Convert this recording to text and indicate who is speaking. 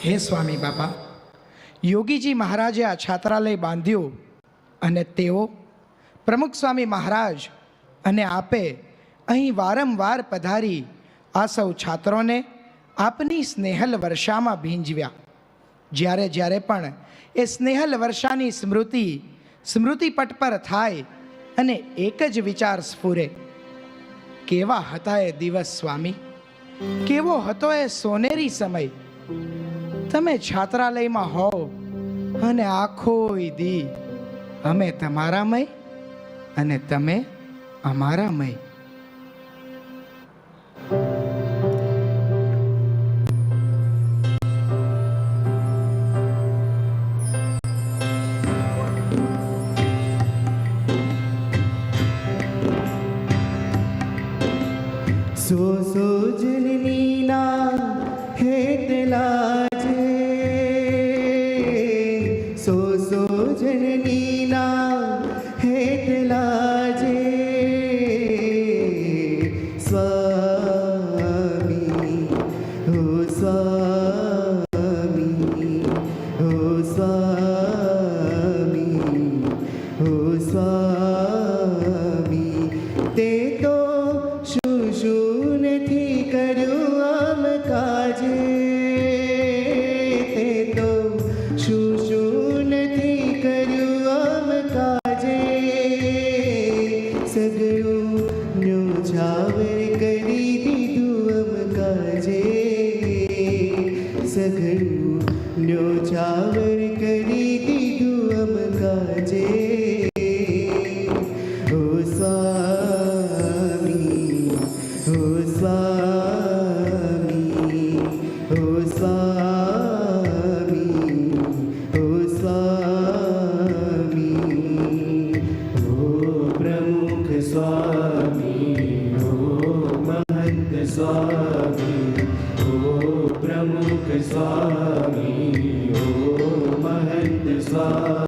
Speaker 1: હે સ્વામી બાપા, યોગીજી મહારાજે આ છાત્રાલય બાંધ્યું અને તેઓ પ્રમુખ સ્વામી મહારાજ અને આપે અહીં વારંવાર પધારી આ સૌ છાત્રોને આપની સ્નેહલ વર્ષામાં ભીંજવ્યા. જ્યારે જ્યારે પણ એ સ્નેહલ વર્ષાની સ્મૃતિપટ પર થાય અને એક જ વિચાર સ્ફુરે, કેવા હતા એ દિવસ સ્વામી, કેવો હતો એ સોનેરી સમય. તમે છાત્રાલયમાં હો અને આખો દી અમે તમારામય અને તમે અમારામય.
Speaker 2: સો જનનીના હેતલા છે, સો જનનીના હેતલા છે. સ્વામી હો સ્વામી હો સ્વામી હો સ્વામી. તે તો શું નથી કર્યું આમ કાજે, તે તો શું નથી કર્યું આમ કાજે. સગળું ન્યોછાવર કરી દીધું આમ કાજે, સગળું ન્યોછાવર કરી દીધું આમ કાજે. ઓ સ્વામી ઓ સ્વામી ઓ સ્વામી ઓ સ્વામી. ઓ પ્રમુખ સ્વામી ઓ મહંત સ્વામી, ઓ પ્રમુખ સ્વામી ઓ મહંત સ્વામી.